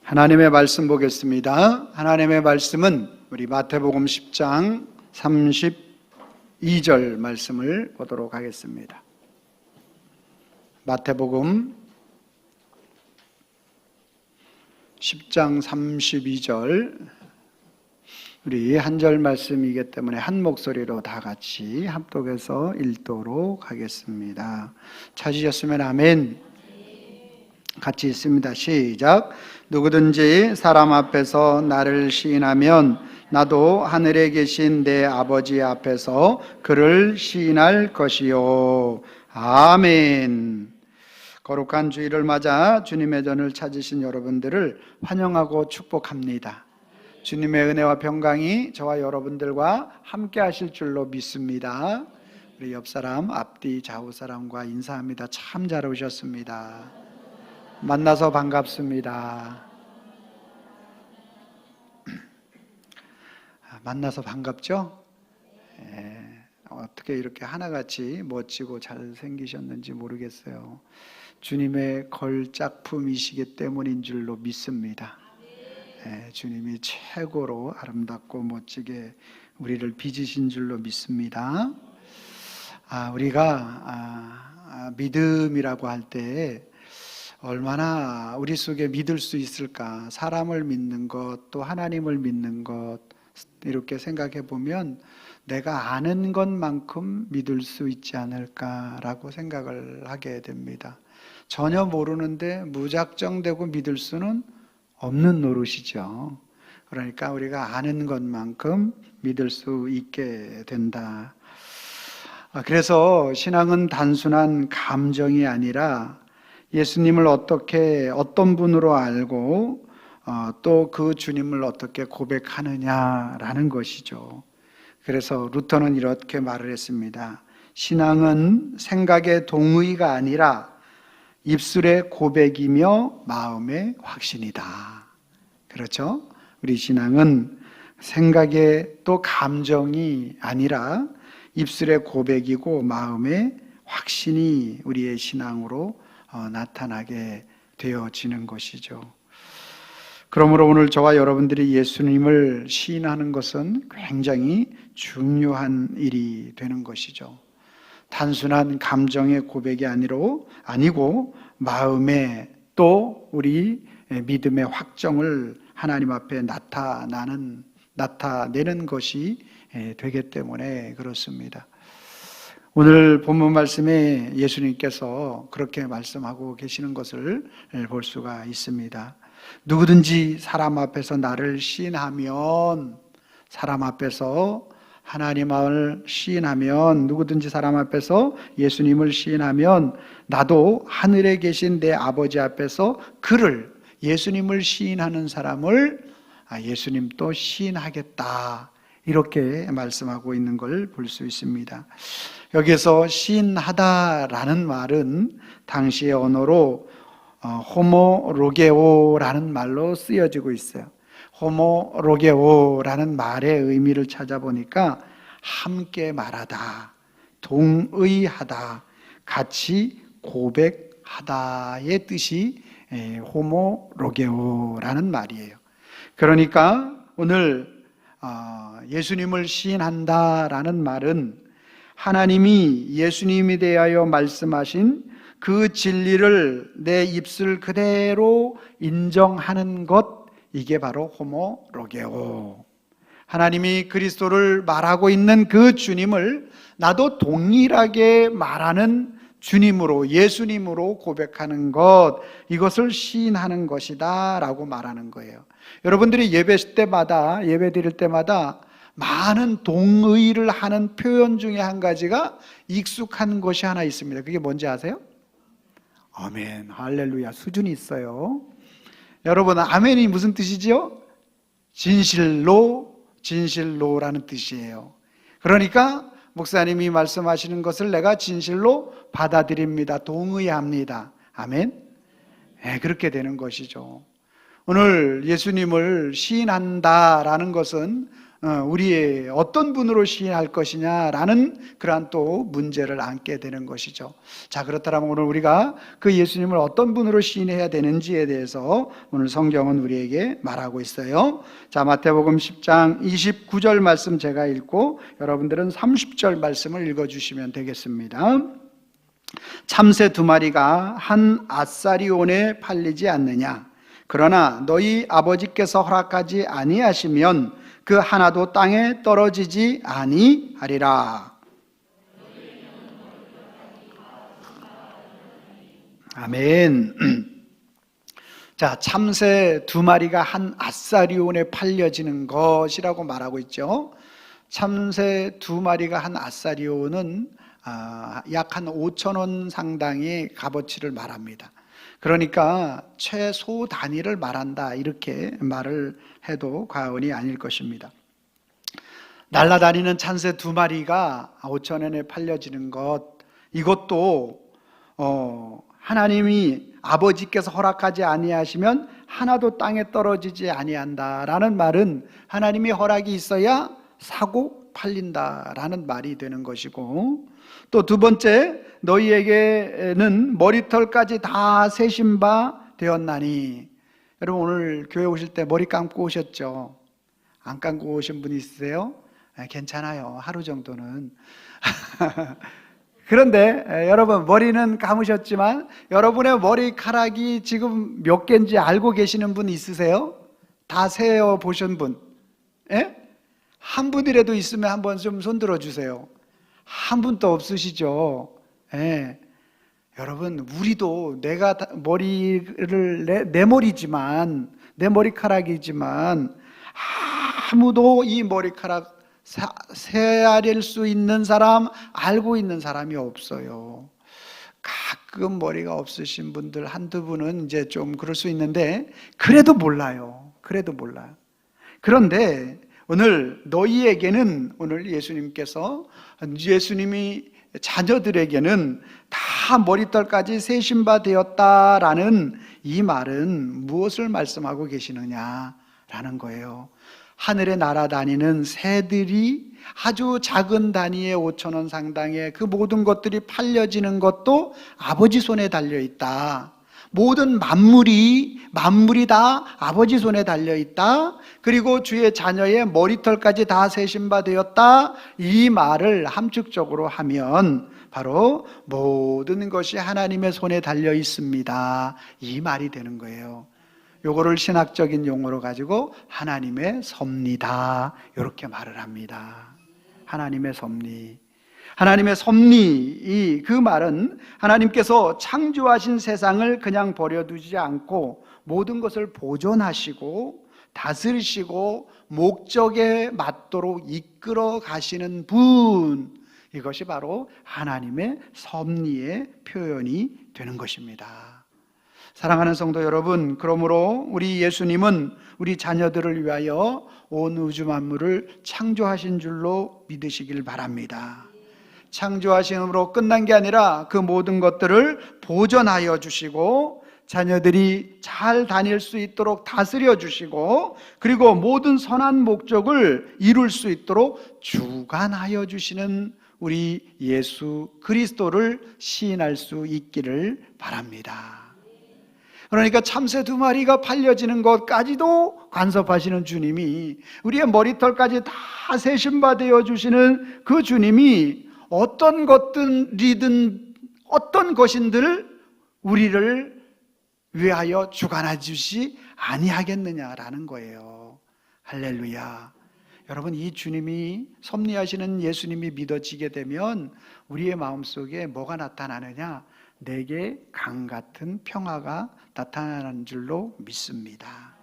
하나님의 말씀 보겠습니다. 하나님의 말씀은 우리 마태복음 10장 32절 말씀을 보도록 하겠습니다. 마태복음 10장 32절, 우리 한 절 말씀이기 때문에 한 목소리로 다 같이 합독해서 읽도록 하겠습니다. 찾으셨으면 아멘. 같이 있습니다. 시작. 누구든지 사람 앞에서 나를 시인하면 나도 하늘에 계신 내 아버지 앞에서 그를 시인할 것이요. 아멘. 거룩한 주일을 맞아 주님의 전을 찾으신 여러분들을 환영하고 축복합니다. 주님의 은혜와 평강이 저와 여러분들과 함께 하실 줄로 믿습니다. 우리 옆 사람, 앞뒤 좌우 사람과 인사합니다. 참 잘 오셨습니다. 만나서 반갑습니다. 만나서 반갑죠? 어떻게 이렇게 하나같이 멋지고 잘생기셨는지 모르겠어요. 주님의 걸작품이시기 때문인 줄로 믿습니다. 주님이 최고로 아름답고 멋지게 우리를 빚으신 줄로 믿습니다. 우리가 믿음이라고 할 때 얼마나 우리 속에 믿을 수 있을까? 사람을 믿는 것, 또 하나님을 믿는 것, 이렇게 생각해 보면 내가 아는 것만큼 믿을 수 있지 않을까라고 생각을 하게 됩니다. 전혀 모르는데 무작정되고 믿을 수는 없는 노릇이죠. 그러니까 우리가 아는 것만큼 믿을 수 있게 된다. 그래서 신앙은 단순한 감정이 아니라 예수님을 어떤 분으로 알고 또 그 주님을 어떻게 고백하느냐라는 것이죠. 그래서 루터는 이렇게 말을 했습니다. 신앙은 생각의 동의가 아니라 입술의 고백이며 마음의 확신이다. 그렇죠? 우리 신앙은 생각의 또 감정이 아니라 입술의 고백이고 마음의 확신이 우리의 신앙으로 나타나게 되어지는 것이죠. 그러므로 오늘 저와 여러분들이 예수님을 시인하는 것은 굉장히 중요한 일이 되는 것이죠. 단순한 감정의 고백이 아니고 마음의 또 우리 믿음의 확정을 하나님 앞에 나타내는 것이 되기 때문에 그렇습니다. 오늘 본문 말씀에 예수님께서 그렇게 말씀하고 계시는 것을 볼 수가 있습니다. 누구든지 사람 앞에서 나를 시인하면, 사람 앞에서 하나님을 시인하면, 누구든지 사람 앞에서 예수님을 시인하면 나도 하늘에 계신 내 아버지 앞에서 그를, 예수님을 시인하는 사람을 예수님 또 시인하겠다, 이렇게 말씀하고 있는 걸 볼 수 있습니다. 여기서 시인하다라는 말은 당시의 언어로 호모로게오라는 말로 쓰여지고 있어요. 호모로게오라는 말의 의미를 찾아보니까 함께 말하다, 동의하다, 같이 고백하다의 뜻이 호모로게오라는 말이에요. 그러니까 오늘 예수님을 시인한다라는 말은 하나님이 예수님에 대하여 말씀하신 그 진리를 내 입술 그대로 인정하는 것, 이게 바로 호모로게오. 하나님이 그리스도를 말하고 있는 그 주님을 나도 동일하게 말하는 주님으로, 예수님으로 고백하는 것, 이것을 시인하는 것이다 라고 말하는 거예요. 여러분들이 예배 드릴 때마다 많은 동의를 하는 표현 중에 한 가지가 익숙한 것이 하나 있습니다. 그게 뭔지 아세요? 아멘, 할렐루야, 수준이 있어요. 여러분, 아멘이 무슨 뜻이죠? 진실로라는 뜻이에요. 그러니까 목사님이 말씀하시는 것을 내가 진실로 받아들입니다, 동의합니다. 아멘. 그렇게 되는 것이죠. 오늘 예수님을 시인한다라는 것은 우리의 어떤 분으로 시인할 것이냐라는 그러한 또 문제를 안게 되는 것이죠. 자, 그렇다면 오늘 우리가 그 예수님을 어떤 분으로 시인해야 되는지에 대해서 오늘 성경은 우리에게 말하고 있어요. 자, 마태복음 10장 29절 말씀 제가 읽고 여러분들은 30절 말씀을 읽어주시면 되겠습니다. 참새 2마리가 한 아사리온에 팔리지 않느냐? 그러나 너희 아버지께서 허락하지 아니하시면 그 하나도 땅에 떨어지지 아니하리라. 아멘. 자, 참새 2마리가 한 아사리온에 팔려지는 것이라고 말하고 있죠. 참새 2마리가 한 아사리온은 약 한 5,000원 상당의 값어치를 말합니다. 그러니까 최소 단위를 말한다, 이렇게 말을 해도 과언이 아닐 것입니다. 날아다니는 참새 2마리가 5,000원에 팔려지는 것, 이것도 하나님이 아버지께서 허락하지 아니하시면 하나도 땅에 떨어지지 아니한다라는 말은 하나님이 허락이 있어야 사고 팔린다라는 말이 되는 것이고, 또 두 번째, 너희에게는 머리털까지 다 세신 바 되었나니. 여러분, 오늘 교회 오실 때 머리 감고 오셨죠? 안 감고 오신 분 있으세요? 괜찮아요, 하루 정도는. 그런데 여러분, 머리는 감으셨지만 여러분의 머리카락이 지금 몇 개인지 알고 계시는 분 있으세요? 다 세어 보신 분? 예? 한 분이라도 있으면 한번 좀 손 들어주세요. 한 분도 없으시죠? 예. 여러분, 우리도 내가 머리를 내 머리지만, 내 머리카락이지만 아무도 이 머리카락 세아릴 수 있는 사람, 알고 있는 사람이 없어요. 가끔 머리가 없으신 분들 한두 분은 이제 좀 그럴 수 있는데, 그래도 몰라요. 그래도 몰라요. 그런데 오늘 너희에게는, 오늘 예수님이 자녀들에게는 다 머리털까지 세신 바 되었다라는 이 말은 무엇을 말씀하고 계시느냐라는 거예요. 하늘에 날아다니는 새들이 아주 작은 단위의 5,000원 상당의 그 모든 것들이 팔려지는 것도 아버지 손에 달려있다. 모든 만물이 다 아버지 손에 달려있다. 그리고 주의 자녀의 머리털까지 다 세신 바 되었다. 이 말을 함축적으로 하면 바로 모든 것이 하나님의 손에 달려있습니다, 이 말이 되는 거예요. 요거를 신학적인 용어로 가지고 하나님의 섭리다, 이렇게 말을 합니다. 하나님의 섭리. 하나님의 섭리, 그 말은 하나님께서 창조하신 세상을 그냥 버려두지 않고 모든 것을 보존하시고 다스리시고 목적에 맞도록 이끌어 가시는 분, 이것이 바로 하나님의 섭리의 표현이 되는 것입니다. 사랑하는 성도 여러분, 그러므로 우리 예수님은 우리 자녀들을 위하여 온 우주 만물을 창조하신 줄로 믿으시길 바랍니다. 창조하심으로 끝난 게 아니라 그 모든 것들을 보존하여 주시고 자녀들이 잘 다닐 수 있도록 다스려 주시고, 그리고 모든 선한 목적을 이룰 수 있도록 주관하여 주시는 우리 예수 그리스도를 시인할 수 있기를 바랍니다. 그러니까 참새 2마리가 팔려지는 것까지도 간섭하시는 주님이, 우리의 머리털까지 다 세신 바 되어 주시는 그 주님이 어떤 것들이든 어떤 것인들 우리를 위하여 주관해 주시 아니하겠느냐라는 거예요. 할렐루야. 여러분, 이 주님이, 섭리하시는 예수님이 믿어지게 되면 우리의 마음속에 뭐가 나타나느냐? 내게 강 같은 평화가 나타나는 줄로 믿습니다.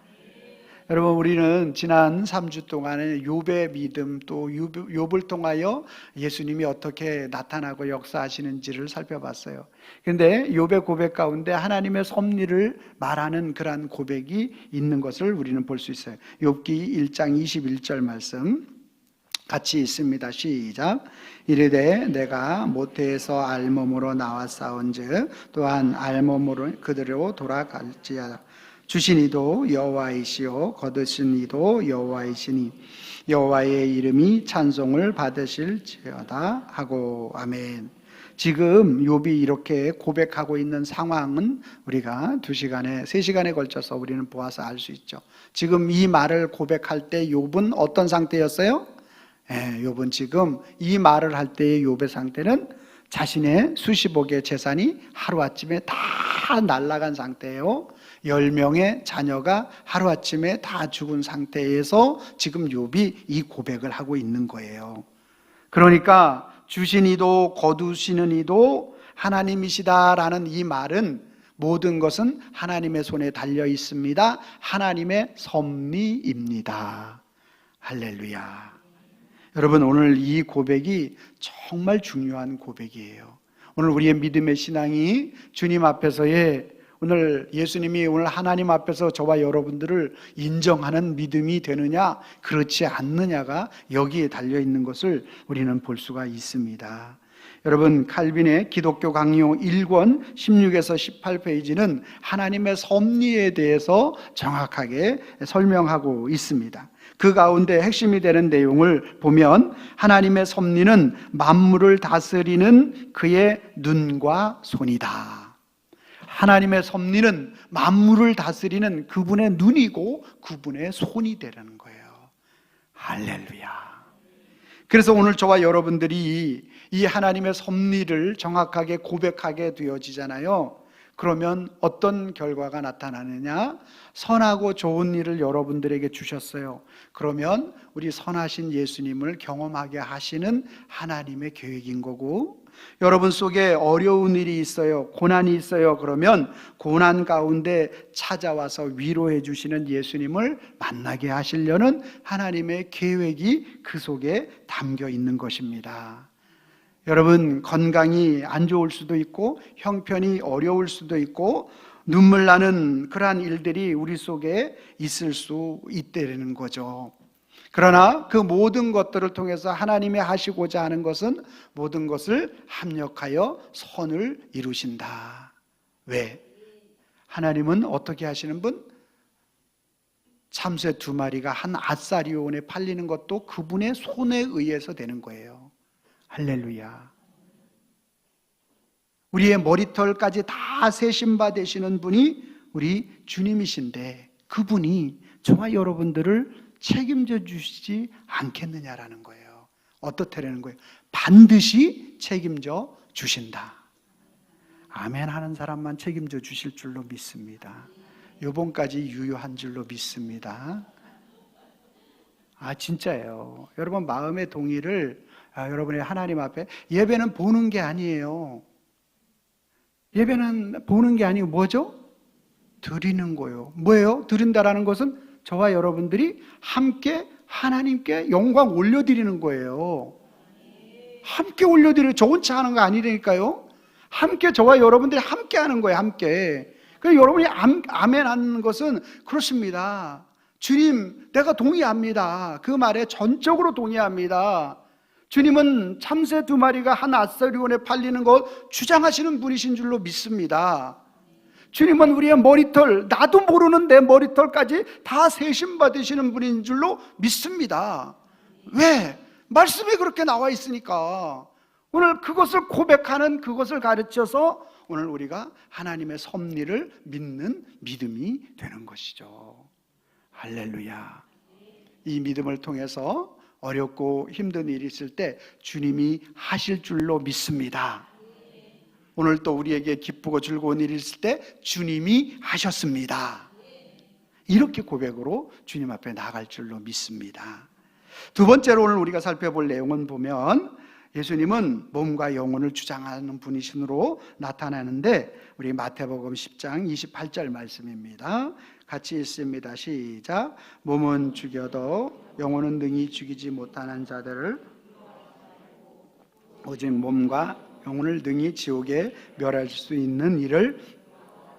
여러분, 우리는 지난 3주 동안에 욥의 믿음, 또 욥을 통하여 예수님이 어떻게 나타나고 역사하시는지를 살펴봤어요. 그런데 욥의 고백 가운데 하나님의 섭리를 말하는 그러한 고백이 있는 것을 우리는 볼 수 있어요. 욥기 1장 21절 말씀 같이 있습니다. 시작. 이르되 내가 모태에서 알몸으로 나와 싸운즉 또한 알몸으로 그대로 돌아갈지어다. 주신 이도 여호와이시요 거두신 이도 여호와이시니 여호와의 이름이 찬송을 받으실지어다 하고. 아멘. 지금 욥이 이렇게 고백하고 있는 상황은 우리가 2시간에 3시간에 걸쳐서 우리는 보아서 알 수 있죠. 지금 이 말을 고백할 때 욥은 어떤 상태였어요? 욥은 지금 이 말을 할 때의 욥의 상태는 자신의 수십억의 재산이 하루아침에 다 날아간 상태예요. 10명의 자녀가 하루아침에 다 죽은 상태에서 지금 욥이 이 고백을 하고 있는 거예요. 그러니까 주신 이도 거두시는 이도 하나님이시다라는 이 말은 모든 것은 하나님의 손에 달려 있습니다. 하나님의 섭리입니다. 할렐루야. 여러분, 오늘 이 고백이 정말 중요한 고백이에요. 오늘 우리의 믿음의 신앙이 주님 앞에서의, 오늘 예수님이 오늘 하나님 앞에서 저와 여러분들을 인정하는 믿음이 되느냐 그렇지 않느냐가 여기에 달려있는 것을 우리는 볼 수가 있습니다. 여러분, 칼빈의 기독교 강요 1권 16에서 18페이지는 하나님의 섭리에 대해서 정확하게 설명하고 있습니다. 그 가운데 핵심이 되는 내용을 보면 하나님의 섭리는 만물을 다스리는 그의 눈과 손이다. 하나님의 섭리는 만물을 다스리는 그분의 눈이고 그분의 손이 되라는 거예요. 할렐루야. 그래서 오늘 저와 여러분들이 이 하나님의 섭리를 정확하게 고백하게 되어지잖아요. 그러면 어떤 결과가 나타나느냐? 선하고 좋은 일을 여러분들에게 주셨어요. 그러면 우리 선하신 예수님을 경험하게 하시는 하나님의 계획인 거고, 여러분 속에 어려운 일이 있어요, 고난이 있어요. 그러면 고난 가운데 찾아와서 위로해 주시는 예수님을 만나게 하시려는 하나님의 계획이 그 속에 담겨 있는 것입니다. 여러분, 건강이 안 좋을 수도 있고 형편이 어려울 수도 있고 눈물 나는 그러한 일들이 우리 속에 있을 수 있다는 거죠. 그러나 그 모든 것들을 통해서 하나님이 하시고자 하는 것은 모든 것을 합력하여 선을 이루신다. 왜? 하나님은 어떻게 하시는 분? 참새 2마리가 한 아사리온에 팔리는 것도 그분의 손에 의해서 되는 거예요. 할렐루야. 우리의 머리털까지 다 세심바 되시는 분이 우리 주님이신데 그분이 저와 여러분들을 책임져 주시지 않겠느냐라는 거예요. 어떻다라는 거예요? 반드시 책임져 주신다. 아멘 하는 사람만 책임져 주실 줄로 믿습니다. 요번까지 유효한 줄로 믿습니다. 진짜예요. 여러분 마음의 동의를 여러분의 하나님 앞에, 예배는 보는 게 아니에요. 예배는 보는 게 아니고 뭐죠? 드리는 거예요. 뭐예요? 드린다라는 것은 저와 여러분들이 함께 하나님께 영광 올려드리는 거예요. 함께 올려드리는, 저 혼자 하는 거 아니라니까요. 함께 저와 여러분들이 함께 하는 거예요. 함께. 그래서 여러분이 아멘 하는 것은 그렇습니다. 주님, 내가 동의합니다. 그 말에 전적으로 동의합니다. 주님은 참새 2마리가 한 아사리온에 팔리는 것 주장하시는 분이신 줄로 믿습니다. 주님은 우리의 머리털, 나도 모르는 내 머리털까지 다 세심받으시는 분인 줄로 믿습니다. 왜? 말씀이 그렇게 나와 있으니까. 오늘 그것을 고백하는, 그것을 가르쳐서 오늘 우리가 하나님의 섭리를 믿는 믿음이 되는 것이죠. 할렐루야. 이 믿음을 통해서 어렵고 힘든 일이 있을 때 주님이 하실 줄로 믿습니다. 오늘 또 우리에게 기쁘고 즐거운 일이 있을 때 주님이 하셨습니다. 이렇게 고백으로 주님 앞에 나갈 줄로 믿습니다. 두 번째로 오늘 우리가 살펴볼 내용은 보면 예수님은 몸과 영혼을 주장하는 분이신으로 나타나는데, 우리 마태복음 10장 28절 말씀입니다. 같이 읽습니다. 시작. 몸은 죽여도 영혼은 능히 죽이지 못하는 자들을 오직 몸과 영혼을 능히 지옥에 멸할 수 있는 일을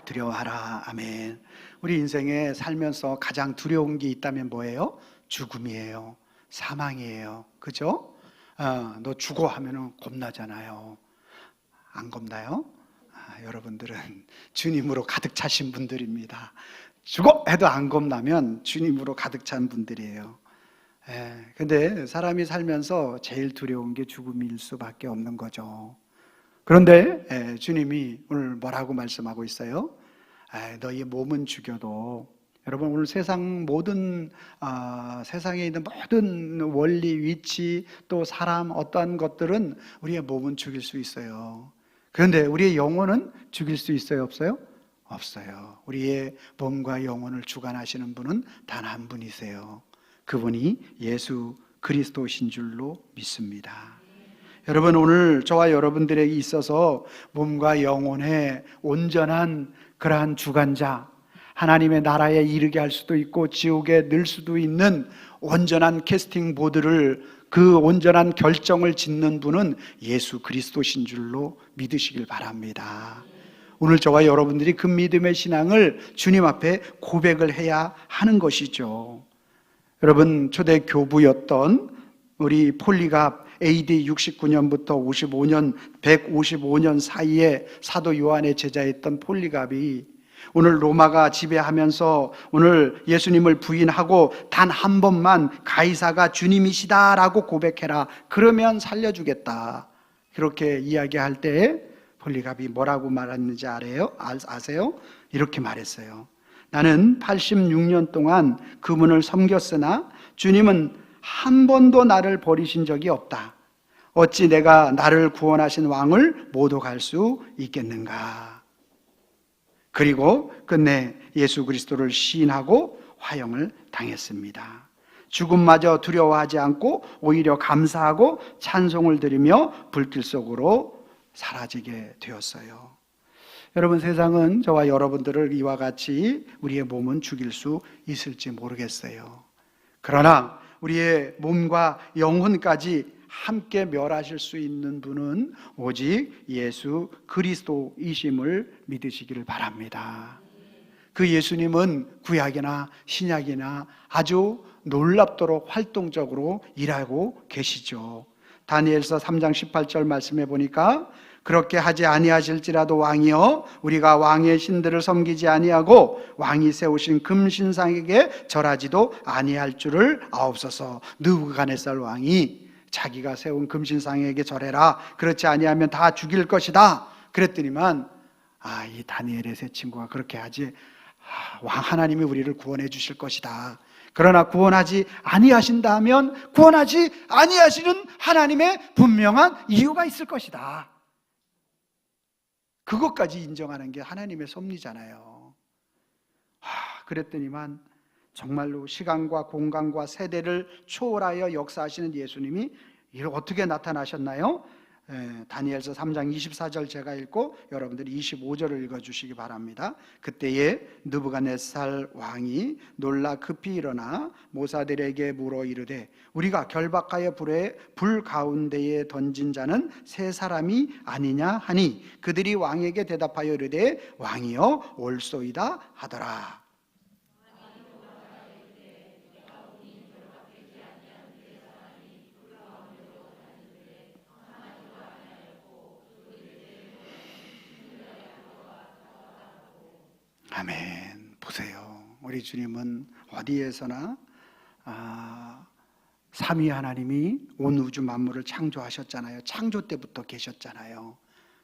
두려워하라. 아멘. 우리 인생에 살면서 가장 두려운 게 있다면 뭐예요? 죽음이에요. 사망이에요. 그죠? 너 죽어 하면은 겁나잖아요. 안 겁나요? 여러분들은 주님으로 가득 차신 분들입니다. 죽어! 해도 안 겁나면 주님으로 가득 찬 분들이에요. 근데 사람이 살면서 제일 두려운 게 죽음일 수밖에 없는 거죠. 그런데 주님이 오늘 뭐라고 말씀하고 있어요? 너희 몸은 죽여도, 여러분 오늘 세상 모든 세상에 있는 모든 원리, 위치, 또 사람, 어떠한 것들은 우리의 몸은 죽일 수 있어요. 그런데 우리의 영혼은 죽일 수 있어요, 없어요? 없어요. 우리의 몸과 영혼을 주관하시는 분은 단 한 분이세요. 그분이 예수 그리스도신 줄로 믿습니다. 여러분, 오늘 저와 여러분들에게 있어서 몸과 영혼의 온전한 그러한 주관자, 하나님의 나라에 이르게 할 수도 있고 지옥에 넣을 수도 있는 온전한 캐스팅 보드를, 그 온전한 결정을 짓는 분은 예수 그리스도신 줄로 믿으시길 바랍니다. 오늘 저와 여러분들이 그 믿음의 신앙을 주님 앞에 고백을 해야 하는 것이죠. 여러분, 초대 교부였던 우리 폴리갑, AD 69년부터 55년, 155년 사이에 사도 요한의 제자였던 폴리갑이 오늘 로마가 지배하면서 오늘 예수님을 부인하고 단 한 번만 가이사가 주님이시다라고 고백해라, 그러면 살려주겠다, 그렇게 이야기할 때 폴리갑이 뭐라고 말했는지 아세요? 이렇게 말했어요. 나는 86년 동안 그분을 섬겼으나 주님은 한 번도 나를 버리신 적이 없다. 어찌 내가 나를 구원하신 왕을 모독할 수 있겠는가? 그리고 끝내 예수 그리스도를 시인하고 화형을 당했습니다. 죽음마저 두려워하지 않고 오히려 감사하고 찬송을 드리며 불길 속으로 사라지게 되었어요. 여러분, 세상은 저와 여러분들을 이와 같이 우리의 몸은 죽일 수 있을지 모르겠어요. 그러나 우리의 몸과 영혼까지 함께 멸하실 수 있는 분은 오직 예수 그리스도이심을 믿으시기를 바랍니다. 그 예수님은 구약이나 신약이나 아주 놀랍도록 활동적으로 일하고 계시죠. 다니엘서 3장 18절 말씀해 보니까 그렇게 하지 아니하실지라도 왕이여, 우리가 왕의 신들을 섬기지 아니하고 왕이 세우신 금신상에게 절하지도 아니할 줄을 아옵소서. 느부갓네살 왕이 자기가 세운 금신상에게 절해라, 그렇지 아니하면 다 죽일 것이다 그랬더니만 이 다니엘의 세 친구가 그렇게 하지, 왕 하나님이 우리를 구원해 주실 것이다. 그러나 구원하지 아니하신다면 구원하지 아니하시는 하나님의 분명한 이유가 있을 것이다. 그것까지 인정하는 게 하나님의 섭리잖아요. 그랬더니만 정말로 시간과 공간과 세대를 초월하여 역사하시는 예수님이 어떻게 나타나셨나요? 다니엘서 3장 24절 제가 읽고 여러분들이 25절을 읽어주시기 바랍니다. 그때에 느부갓네살 왕이 놀라 급히 일어나 모사들에게 물어 이르되 우리가 결박하여 불 가운데에 던진 자는 세 사람이 아니냐 하니 그들이 왕에게 대답하여 이르되 왕이여 올소이다 하더라. 아멘. 보세요, 우리 주님은 어디에서나 삼위 하나님이 온 우주 만물을 창조하셨잖아요. 창조 때부터 계셨잖아요.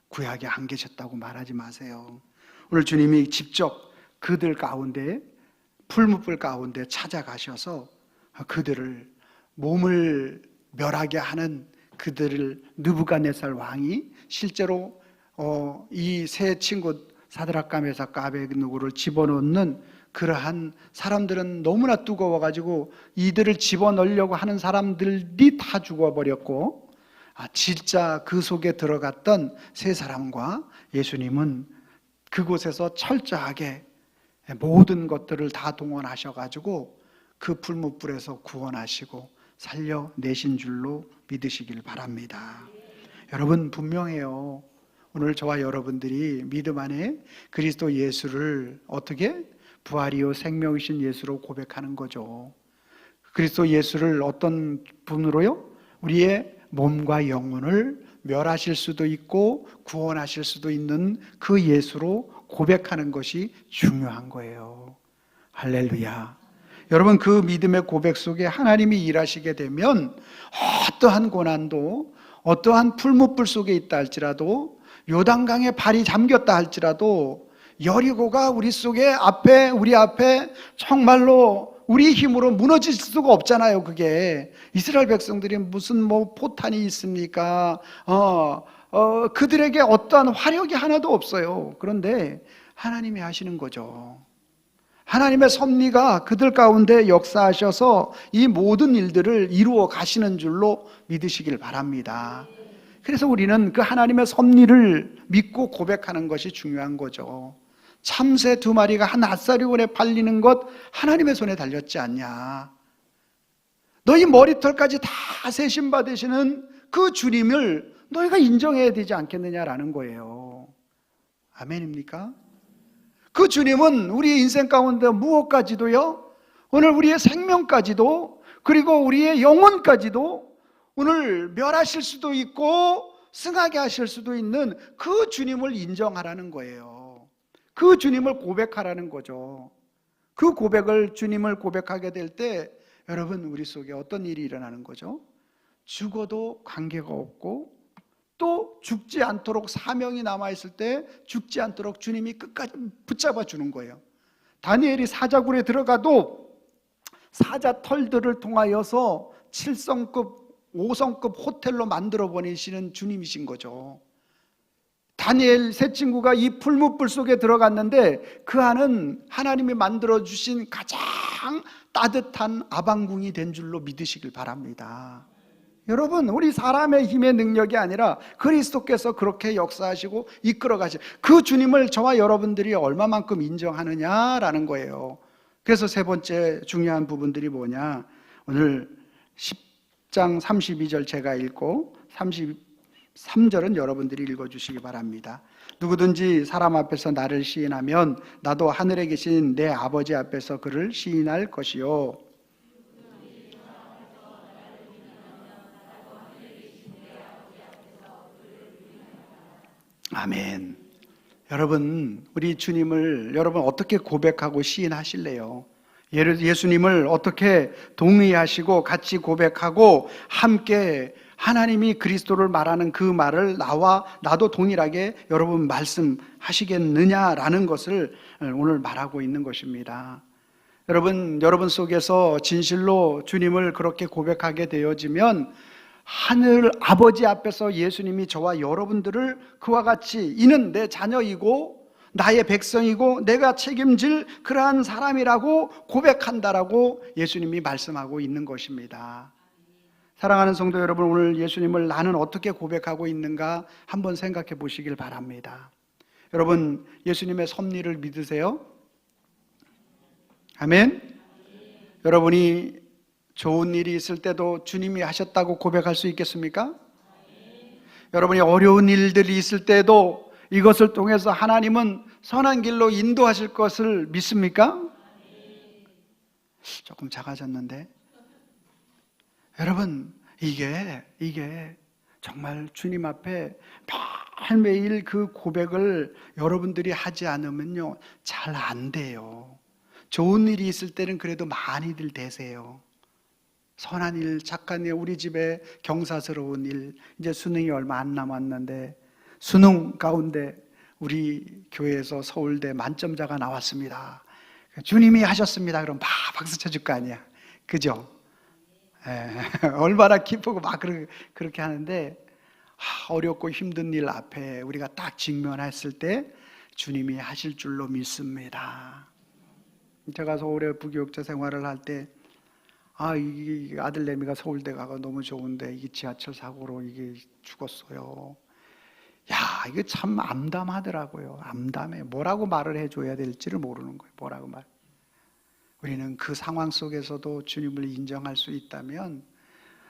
구약에 안 계셨다고 말하지 마세요. 오늘 주님이 직접 그들 가운데, 풀무불 가운데 찾아가셔서 그들을, 몸을 멸하게 하는 그들을, 느부갓네살 왕이 실제로 이 세 친구 사드락과 메삭과 아벳느고를 집어넣는 그러한 사람들은 너무나 뜨거워가지고 이들을 집어넣으려고 하는 사람들이 다 죽어버렸고, 진짜 그 속에 들어갔던 세 사람과 예수님은 그곳에서 철저하게 모든 것들을 다 동원하셔가지고 그 풀무불에서 구원하시고 살려내신 줄로 믿으시길 바랍니다. 여러분, 분명해요. 오늘 저와 여러분들이 믿음 안에 그리스도 예수를 어떻게 부활이요 생명이신 예수로 고백하는 거죠. 그리스도 예수를 어떤 분으로요? 우리의 몸과 영혼을 멸하실 수도 있고 구원하실 수도 있는 그 예수로 고백하는 것이 중요한 거예요. 할렐루야. 여러분, 그 믿음의 고백 속에 하나님이 일하시게 되면 어떠한 고난도, 어떠한 풀무불 속에 있다 할지라도, 요단강에 발이 잠겼다 할지라도, 여리고가 우리 앞에 정말로 우리 힘으로 무너질 수가 없잖아요. 그게 이스라엘 백성들이 무슨 포탄이 있습니까? 그들에게 어떠한 화력이 하나도 없어요. 그런데 하나님이 하시는 거죠. 하나님의 섭리가 그들 가운데 역사하셔서 이 모든 일들을 이루어 가시는 줄로 믿으시길 바랍니다. 그래서 우리는 그 하나님의 섭리를 믿고 고백하는 것이 중요한 거죠. 참새 2마리가 한 아사리온에 팔리는 것 하나님의 손에 달렸지 않냐. 너희 머리털까지 다 세심 받으시는 그 주님을 너희가 인정해야 되지 않겠느냐라는 거예요. 아멘입니까? 그 주님은 우리의 인생 가운데 무엇까지도요, 오늘 우리의 생명까지도, 그리고 우리의 영혼까지도 오늘 멸하실 수도 있고 승하게 하실 수도 있는 그 주님을 인정하라는 거예요. 그 주님을 고백하라는 거죠. 그 고백을, 주님을 고백하게 될 때 여러분, 우리 속에 어떤 일이 일어나는 거죠? 죽어도 관계가 없고, 또 죽지 않도록 사명이 남아있을 때 죽지 않도록 주님이 끝까지 붙잡아 주는 거예요. 다니엘이 사자굴에 들어가도 사자 털들을 통하여서 7성급 5성급 호텔로 만들어 버리시는 주님이신 거죠. 다니엘 세 친구가 이 풀무불 속에 들어갔는데 그 안은 하나님이 만들어 주신 가장 따뜻한 아방궁이 된 줄로 믿으시길 바랍니다. 여러분, 우리 사람의 힘의 능력이 아니라 그리스도께서 그렇게 역사하시고 이끌어 가시, 그 주님을 저와 여러분들이 얼마만큼 인정하느냐라는 거예요. 그래서 세 번째 중요한 부분들이 뭐냐, 오늘 10장 32절 제가 읽고 33절은 여러분들이 읽어주시기 바랍니다. 누구든지 사람 앞에서 나를 시인하면 나도 하늘에 계신 내 아버지 앞에서 그를 시인할 것이요. 아멘. 여러분, 우리 주님을 여러분 어떻게 고백하고 시인하실래요? 예수님을 어떻게 동의하시고 같이 고백하고 함께 하나님이 그리스도를 말하는 그 말을 나도 동일하게 여러분 말씀하시겠느냐라는 것을 오늘 말하고 있는 것입니다. 여러분 속에서 진실로 주님을 그렇게 고백하게 되어지면 하늘 아버지 앞에서 예수님이 저와 여러분들을 그와 같이 이는 내 자녀이고 나의 백성이고 내가 책임질 그러한 사람이라고 고백한다라고 예수님이 말씀하고 있는 것입니다. 사랑하는 성도 여러분, 오늘 예수님을 나는 어떻게 고백하고 있는가 한번 생각해 보시길 바랍니다. 여러분, 예수님의 섭리를 믿으세요? 아멘? 여러분이 좋은 일이 있을 때도 주님이 하셨다고 고백할 수 있겠습니까? 여러분이 어려운 일들이 있을 때도 이것을 통해서 하나님은 선한 길로 인도하실 것을 믿습니까? 조금 작아졌는데. 여러분, 이게 정말 주님 앞에 매일매일 그 고백을 여러분들이 하지 않으면요, 잘 안 돼요. 좋은 일이 있을 때는 그래도 많이들 되세요. 선한 일, 착한 일, 우리 집에 경사스러운 일, 이제 수능이 얼마 안 남았는데 수능 가운데 우리 교회에서 서울대 만점자가 나왔습니다. 주님이 하셨습니다. 그럼 박수 쳐줄 거 아니야. 그죠? 얼마나 기쁘고 막 그렇게 하는데, 어렵고 힘든 일 앞에 우리가 딱 직면했을 때 주님이 하실 줄로 믿습니다. 제가 서울에 부교육자 생활을 할 때 이 아들내미가 서울대 가고 너무 좋은데 이게 지하철 사고로 이게 죽었어요. 이게 참 암담하더라고요. 암담해. 뭐라고 말을 해줘야 될지를 모르는 거예요. 뭐라고 말. 우리는 그 상황 속에서도 주님을 인정할 수 있다면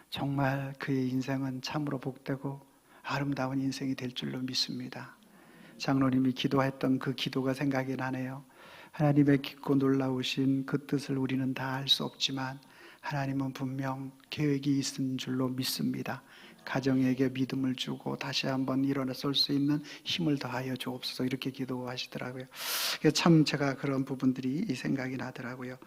정말 그의 인생은 참으로 복되고 아름다운 인생이 될 줄로 믿습니다. 장로님이 기도했던 그 기도가 생각이 나네요. 하나님의 깊고 놀라우신 그 뜻을 우리는 다 알 수 없지만 하나님은 분명 계획이 있은 줄로 믿습니다. 가정에게 믿음을 주고 다시 한번 일어나 설 수 있는 힘을 더하여 주옵소서, 이렇게 기도하시더라고요. 참 제가 그런 부분들이 이 생각이 나더라고요.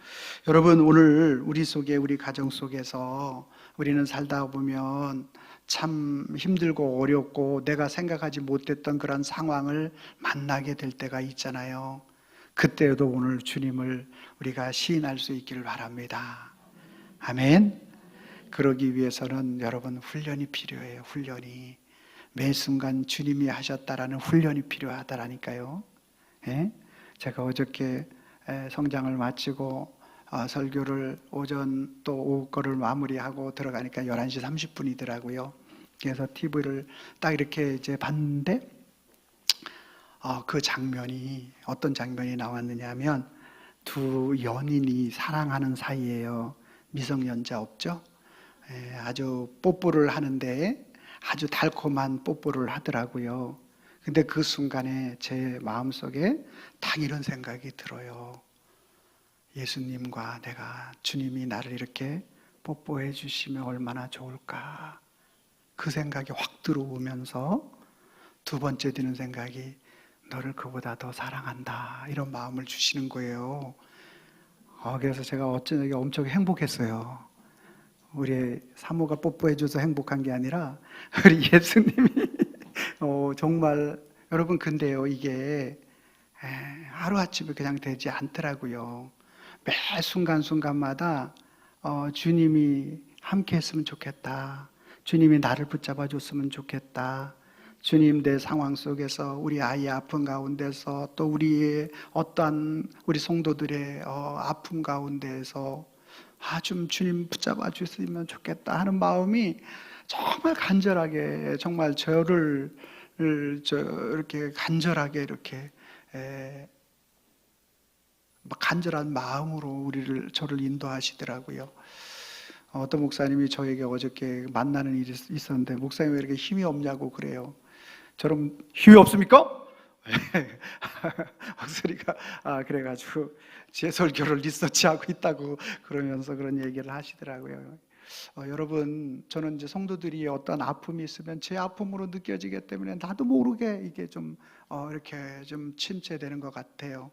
여러분, 오늘 우리 속에, 우리 가정 속에서 우리는 살다 보면 참 힘들고 어렵고 내가 생각하지 못했던 그런 상황을 만나게 될 때가 있잖아요. 그때도 오늘 주님을 우리가 시인할 수 있기를 바랍니다. 아멘. 그러기 위해서는 여러분 훈련이 필요해요. 훈련이. 매 순간 주님이 하셨다라는 훈련이 필요하다라니까요. 예? 제가 어저께 성장을 마치고 설교를 오전 또 오후 거를 마무리하고 들어가니까 11시 30분이더라고요. 그래서 TV를 딱 이렇게 이제 봤는데 그 장면이, 어떤 장면이 나왔느냐 하면 두 연인이 사랑하는 사이에요. 미성년자 없죠? 아주 뽀뽀를 하는데 아주 달콤한 뽀뽀를 하더라고요. 근데 그 순간에 제 마음속에 딱 이런 생각이 들어요. 예수님과 내가, 주님이 나를 이렇게 뽀뽀해 주시면 얼마나 좋을까. 그 생각이 확 들어오면서 두 번째 드는 생각이, 너를 그보다 더 사랑한다, 이런 마음을 주시는 거예요. 그래서 제가 어쩌게 엄청 행복했어요. 우리 사모가 뽀뽀해줘서 행복한 게 아니라 우리 예수님이 정말, 여러분, 근데요, 이게 하루아침에 그냥 되지 않더라고요. 매 순간순간마다 주님이 함께 했으면 좋겠다, 주님이 나를 붙잡아 줬으면 좋겠다, 주님, 내 상황 속에서, 우리 아이 아픈 가운데서, 또 우리의 어떠한 우리 성도들의 아픔 가운데에서 좀 주님 붙잡아 주시면 좋겠다 하는 마음이 정말 간절하게, 정말 저를 이렇게 간절하게 이렇게 간절한 마음으로 저를 인도하시더라고요. 어떤 목사님이 저에게 어저께 만나는 일이 있었는데, 목사님 왜 이렇게 힘이 없냐고 그래요. 저럼 힘이 없습니까? 목소리가 그래가지고 제 설교를 리서치하고 있다고 그러면서 그런 얘기를 하시더라고요. 여러분, 저는 이제 성도들이 어떤 아픔이 있으면 제 아픔으로 느껴지기 때문에 나도 모르게 이게 좀 이렇게 좀 침체되는 것 같아요.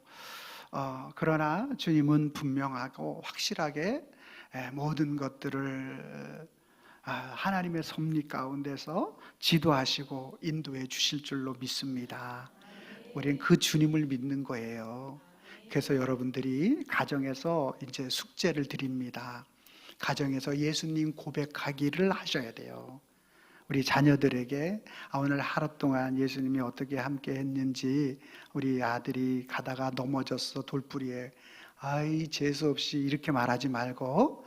그러나 주님은 분명하고 확실하게 모든 것들을 하나님의 섭리 가운데서 지도하시고 인도해 주실 줄로 믿습니다. 우리는 그 주님을 믿는 거예요. 그래서 여러분들이 가정에서 이제 숙제를 드립니다. 가정에서 예수님 고백하기를 하셔야 돼요. 우리 자녀들에게 오늘 하루 동안 예수님이 어떻게 함께 했는지, 우리 아들이 가다가 넘어졌어, 돌부리에. 재수없이 이렇게 말하지 말고,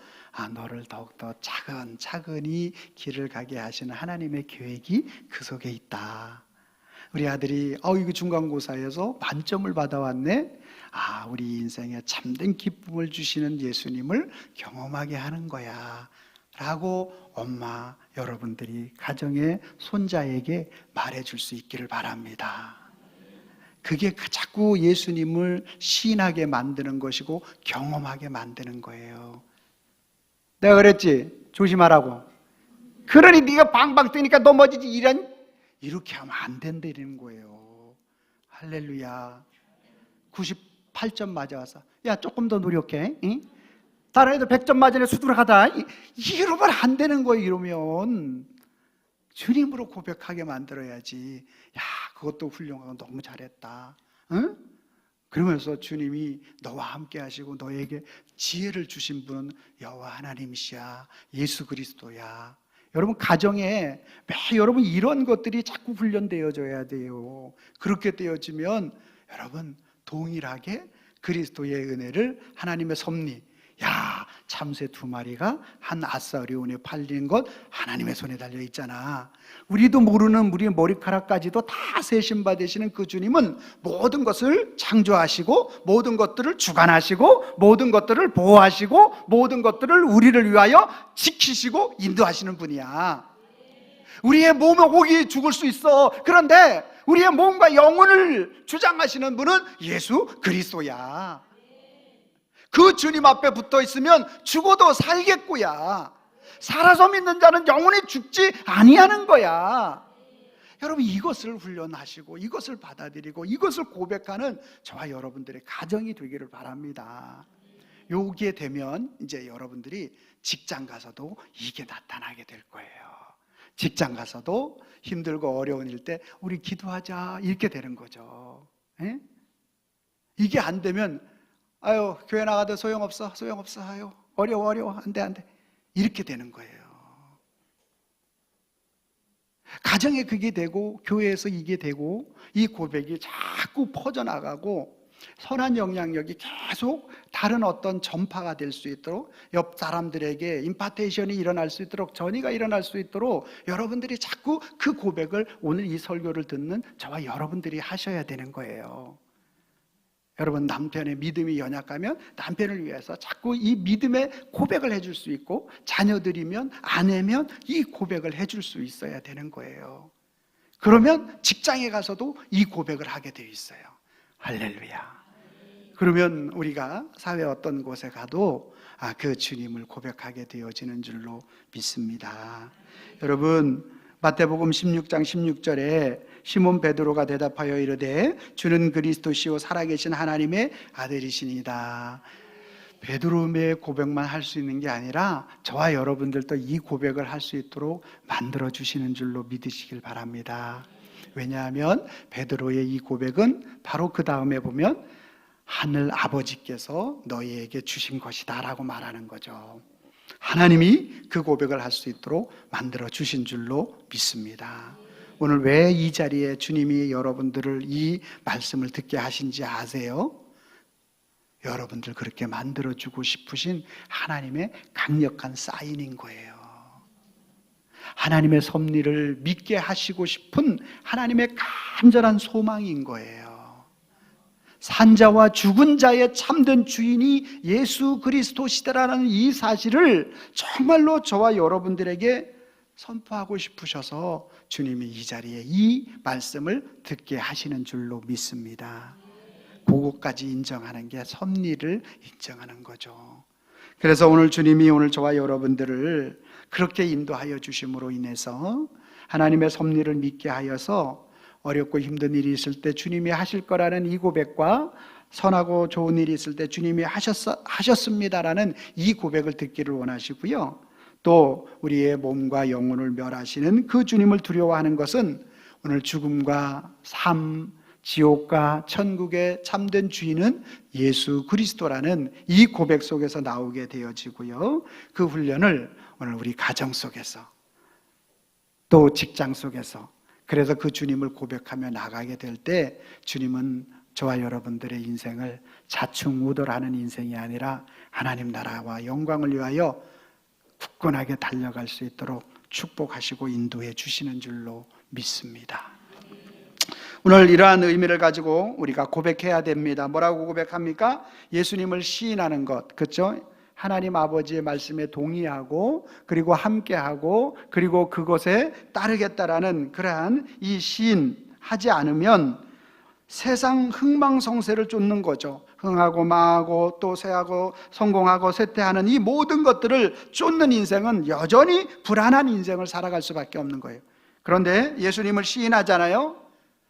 너를 더욱더 차근차근히 길을 가게 하시는 하나님의 계획이 그 속에 있다. 우리 아들이 이거 중간고사에서 만점을 받아왔네. 우리 인생에 참된 기쁨을 주시는 예수님을 경험하게 하는 거야 라고 엄마 여러분들이 가정의 손자에게 말해줄 수 있기를 바랍니다. 그게 자꾸 예수님을 시인하게 만드는 것이고 경험하게 만드는 거예요. 내가 그랬지, 조심하라고. 그러니 네가 방방 뜨니까 넘어지지, 이렇게 하면 안 된다 이러는 거예요. 할렐루야. 98점 맞아와서, 야, 조금 더 노력해, 응? 다른 애들 100점 맞으네, 수두룩하다, 이러면 안 되는 거예요. 이러면 주님으로 고백하게 만들어야지. 야, 그것도 훌륭하고 너무 잘했다, 응? 그러면서 주님이 너와 함께 하시고 너에게 지혜를 주신 분은 여호와 하나님이시야, 예수 그리스도야. 여러분, 가정에 여러분 이런 것들이 자꾸 훈련되어져야 돼요. 그렇게 되어지면 여러분 동일하게 그리스도의 은혜를, 하나님의 섭리, 참새 2마리가 한 아사리온에 팔린 것 하나님의 손에 달려 있잖아. 우리도 모르는 우리의 머리카락까지도 다 세심 받으시는 그 주님은 모든 것을 창조하시고, 모든 것들을 주관하시고, 모든 것들을 보호하시고, 모든 것들을 우리를 위하여 지키시고 인도하시는 분이야. 우리의 몸은 혹이 죽을 수 있어. 그런데 우리의 몸과 영혼을 주장하시는 분은 예수 그리스도야. 그 주님 앞에 붙어 있으면 죽어도 살겠고야. 살아서 믿는 자는 영원히 죽지 아니하는 거야. 여러분, 이것을 훈련하시고 이것을 받아들이고 이것을 고백하는 저와 여러분들의 가정이 되기를 바랍니다. 여기에 되면 이제 여러분들이 직장 가서도 이게 나타나게 될 거예요. 직장 가서도 힘들고 어려운 일 때 우리 기도하자 이렇게 되는 거죠. 예? 이게 안 되면 아유, 교회 나가도 소용없어 아유, 어려워 안돼 이렇게 되는 거예요. 가정에 그게 되고 교회에서 이게 되고 이 고백이 자꾸 퍼져나가고 선한 영향력이 계속 다른 어떤 전파가 될 수 있도록, 옆 사람들에게 임파테이션이 일어날 수 있도록, 전이가 일어날 수 있도록 여러분들이 자꾸 그 고백을 오늘 이 설교를 듣는 저와 여러분들이 하셔야 되는 거예요. 여러분, 남편의 믿음이 연약하면 남편을 위해서 자꾸 이 믿음의 고백을 해줄 수 있고, 자녀들이면 아내면 이 고백을 해줄 수 있어야 되는 거예요. 그러면 직장에 가서도 이 고백을 하게 되어 있어요. 할렐루야. 그러면 우리가 사회 어떤 곳에 가도 그 주님을 고백하게 되어지는 줄로 믿습니다. 여러분, 마태복음 16장 16절에 시몬 베드로가 대답하여 이르되 주는 그리스도시요 살아계신 하나님의 아들이시니이다. 베드로의 고백만 할 수 있는 게 아니라 저와 여러분들도 이 고백을 할 수 있도록 만들어 주시는 줄로 믿으시길 바랍니다. 왜냐하면 베드로의 이 고백은 바로 그 다음에 보면 하늘 아버지께서 너희에게 주신 것이다 라고 말하는 거죠. 하나님이 그 고백을 할 수 있도록 만들어 주신 줄로 믿습니다. 오늘 왜 이 자리에 주님이 여러분들을 이 말씀을 듣게 하신지 아세요? 여러분들 그렇게 만들어 주고 싶으신 하나님의 강력한 사인인 거예요. 하나님의 섭리를 믿게 하시고 싶은 하나님의 간절한 소망인 거예요. 산자와 죽은 자의 참된 주인이 예수 그리스도시다라는 이 사실을 정말로 저와 여러분들에게 선포하고 싶으셔서 주님이 이 자리에 이 말씀을 듣게 하시는 줄로 믿습니다. 그것까지 인정하는 게 섭리를 인정하는 거죠. 그래서 오늘 주님이 오늘 저와 여러분들을 그렇게 인도하여 주심으로 인해서 하나님의 섭리를 믿게 하여서 어렵고 힘든 일이 있을 때 주님이 하실 거라는 이 고백과 선하고 좋은 일이 있을 때 주님이 하셨습니다라는 이 고백을 듣기를 원하시고요. 또 우리의 몸과 영혼을 멸하시는 그 주님을 두려워하는 것은 오늘 죽음과 삶, 지옥과 천국의 참된 주인은 예수 그리스도라는 이 고백 속에서 나오게 되어지고요. 그 훈련을 오늘 우리 가정 속에서 또 직장 속에서, 그래서 그 주님을 고백하며 나가게 될 때 주님은 저와 여러분들의 인생을 자충우돌하는 인생이 아니라 하나님 나라와 영광을 위하여 굳건하게 달려갈 수 있도록 축복하시고 인도해 주시는 줄로 믿습니다. 오늘 이러한 의미를 가지고 우리가 고백해야 됩니다. 뭐라고 고백합니까? 예수님을 시인하는 것, 그렇죠? 하나님 아버지의 말씀에 동의하고 그리고 함께하고 그리고 그것에 따르겠다라는 그러한 이 시인하지 않으면 세상 흥망성쇠를 쫓는 거죠. 흥하고 망하고 또 쇠하고 성공하고 쇠퇴하는 이 모든 것들을 쫓는 인생은 여전히 불안한 인생을 살아갈 수밖에 없는 거예요. 그런데 예수님을 시인하잖아요.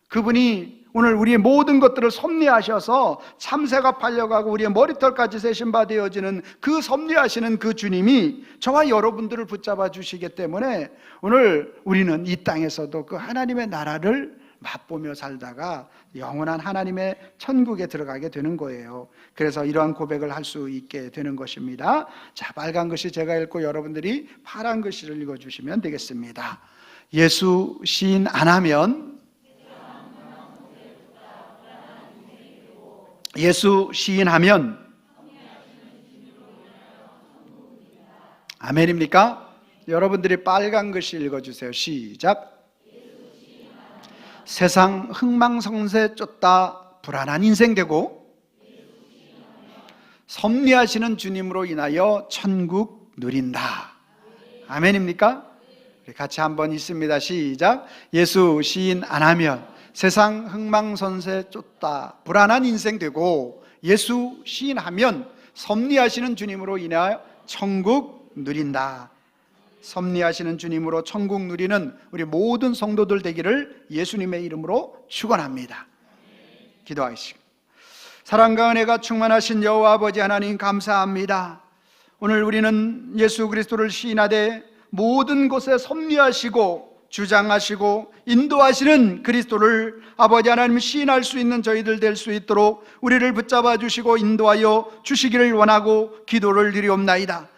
그분이 오늘 우리의 모든 것들을 섭리하셔서 참새가 팔려가고 우리의 머리털까지 세신 바 되어지는 그 섭리하시는 그 주님이 저와 여러분들을 붙잡아 주시기 때문에 오늘 우리는 이 땅에서도 그 하나님의 나라를 맛보며 살다가 영원한 하나님의 천국에 들어가게 되는 거예요. 그래서 이러한 고백을 할 수 있게 되는 것입니다. 자, 빨간 글씨 제가 읽고 여러분들이 파란 글씨를 읽어주시면 되겠습니다. 예수 시인 안 하면, 예수 시인하면 아멘입니까? 여러분들이 빨간 글씨 읽어주세요. 시작. 세상 흥망성쇠 쫓다 불안한 인생 되고 섭리하시는 주님으로 인하여 천국 누린다. 아멘입니까? 우리 같이 한번 있습니다. 시작. 예수 시인 안 하면 세상 흥망성쇠 쫓다 불안한 인생 되고 예수 시인하면 섭리하시는 주님으로 인하여 천국 누린다. 섭리하시는 주님으로 천국 누리는 우리 모든 성도들 되기를 예수님의 이름으로 축원합니다. 기도하시고. 사랑과 은혜가 충만하신 여호와 아버지 하나님, 감사합니다. 오늘 우리는 예수 그리스도를 시인하되 모든 곳에 섭리하시고 주장하시고 인도하시는 그리스도를 아버지 하나님 시인할 수 있는 저희들 될 수 있도록 우리를 붙잡아 주시고 인도하여 주시기를 원하고 기도를 드리옵나이다.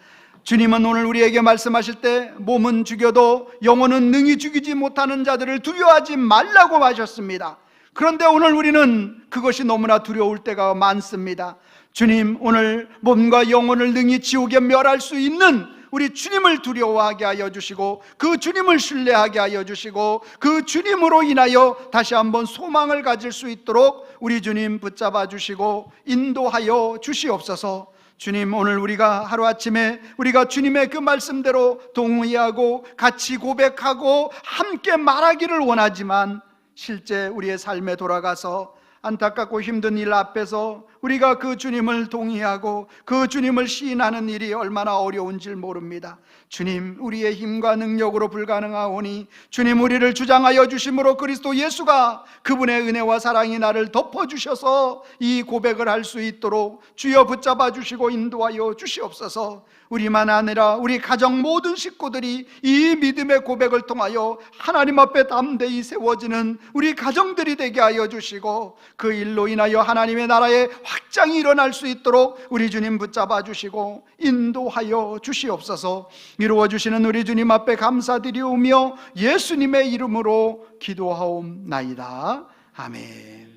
주님은 오늘 우리에게 말씀하실 때 몸은 죽여도 영혼은 능히 죽이지 못하는 자들을 두려워하지 말라고 하셨습니다. 그런데 오늘 우리는 그것이 너무나 두려울 때가 많습니다. 주님, 오늘 몸과 영혼을 능히 지옥에 멸할 수 있는 우리 주님을 두려워하게 하여 주시고 그 주님을 신뢰하게 하여 주시고 그 주님으로 인하여 다시 한번 소망을 가질 수 있도록 우리 주님 붙잡아 주시고 인도하여 주시옵소서. 주님, 오늘 우리가 하루아침에 우리가 주님의 그 말씀대로 동의하고 같이 고백하고 함께 말하기를 원하지만 실제 우리의 삶에 돌아가서 안타깝고 힘든 일 앞에서 우리가 그 주님을 동의하고 그 주님을 시인하는 일이 얼마나 어려운지 모릅니다. 주님, 우리의 힘과 능력으로 불가능하오니 주님, 우리를 주장하여 주심으로 그리스도 예수가 그분의 은혜와 사랑이 나를 덮어주셔서 이 고백을 할 수 있도록 주여 붙잡아 주시고 인도하여 주시옵소서. 우리만 아니라 우리 가정 모든 식구들이 이 믿음의 고백을 통하여 하나님 앞에 담대히 세워지는 우리 가정들이 되게 하여 주시고 그 일로 인하여 하나님의 나라의 확장이 일어날 수 있도록 우리 주님 붙잡아 주시고 인도하여 주시옵소서. 이루어 주시는 우리 주님 앞에 감사드리오며 예수님의 이름으로 기도하옵나이다. 아멘.